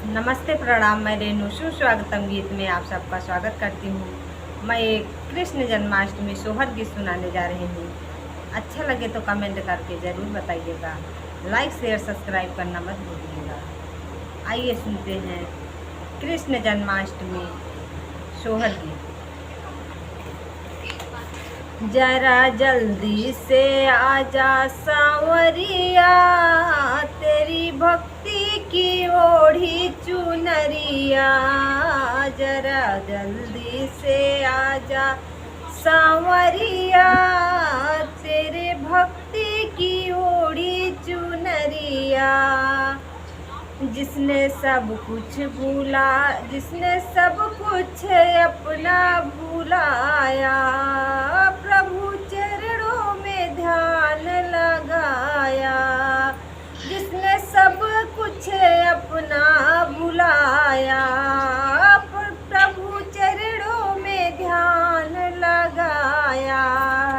नमस्ते प्रणाम। मैं रेणु सुस्वागतम गीत में आप सबका स्वागत करती हूँ। मैं एक कृष्ण जन्माष्टमी सोहर गीत सुनाने जा रही हूँ। अच्छा लगे तो कमेंट करके ज़रूर बताइएगा। लाइक शेयर सब्सक्राइब करना मत भूलिएगा। आइए सुनते हैं कृष्ण जन्माष्टमी सोहर गीत। जरा जल्दी से आजा सांवरिया, तेरी भक्ति की ओढ़ी चुनरिया। जरा जल्दी से आजा सांवरिया, तेरे भक्ति की ओढ़ी चुनरिया। जिसने सब कुछ अपना भुलाया, प्रभु चरणों में ध्यान लगाया। जिसने सब कुछ अपना भुलाया, प्रभु चरणों में ध्यान लगाया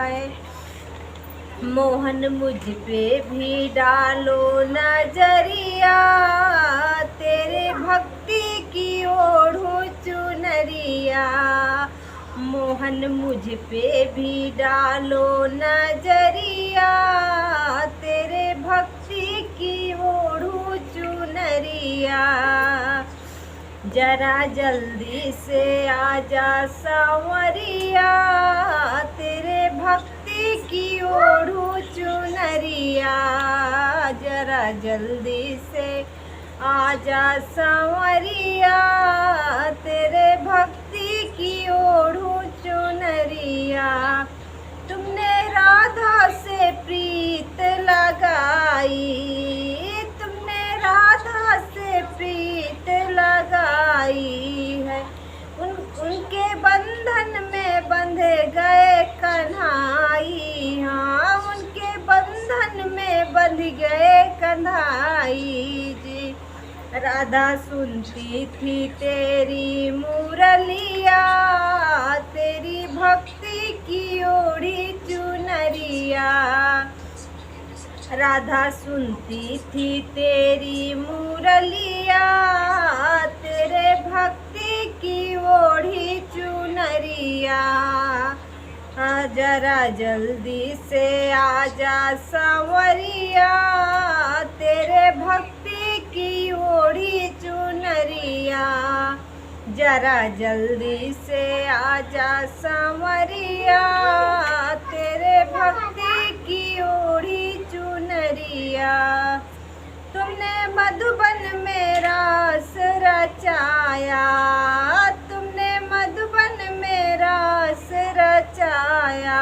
है। मोहन मुझ पे भी डालो नजरिया, तेरे भक्ति की ओढ़ो चुनरिया। मोहन मुझ पे भी डालो नजरिया, तेरे भक्ति की ओढ़ो चुनरिया। जरा जल्दी से आजा सांवरिया, तेरे भक्ति की ओढ़ो चुनरिया। जरा जल्दी से आजा सांवरिया, तेरे भक्ति की ओढ़ो चुनरिया। तुमने राधा से प्रीत लगाई, तुमने राधा से प्रीत लगाई है। उनके बंधन में बंधे गए कन्हाई। हाँ, उनके बंधन में बंध गए कन्हाई जी। राधा सुनती थी तेरी मुरलिया, तेरी भक्ति की ओढ़ी चुनरिया। राधा सुनती थी तेरी मुरलिया, तेरे भक्ति की ओढ़ी चुनरिया। जरा जल्दी से आजा सांवरिया, तेरे भक्ति की ओढ़ी चुनरिया। जरा जल्दी से आजा सांवरिया, तेरे भक्ति की ओढ़ी चुनरिया। तुमने मधुबन में रास रचाया, तुमने मधुबन में रास रचाया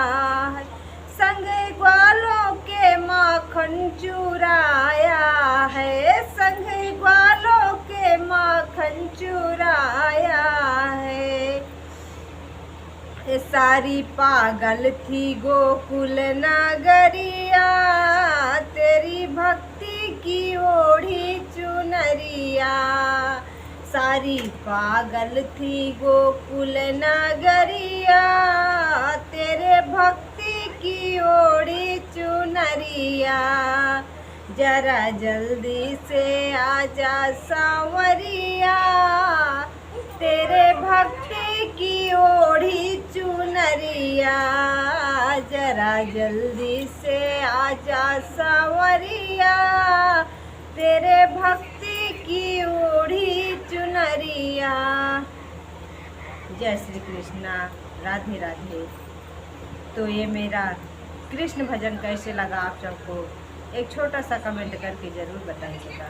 है। संग ग्वालों के माखन चुराया है, संग ग्वालों के माखन चुराया है। सारी पागल थी गोकुल नगरिया, तेरी भक्ति की ओढ़ी चुनरिया। सारी पागल थी गोकुल नगरिया, तेरे भक्ति की ओढ़ी चुनरिया। जरा जल्दी से आजा सांवरिया, तेरे भक्ति की ओढ़ी चुनरिया। जरा जल्दी से आजा सांवरिया, तेरे भक्ति की ओढ़ी चुनरिया। जय श्री कृष्णा, राधे राधे। तो ये मेरा कृष्ण भजन कैसे लगा आप सबको, एक छोटा सा कमेंट करके ज़रूर बताइएगा।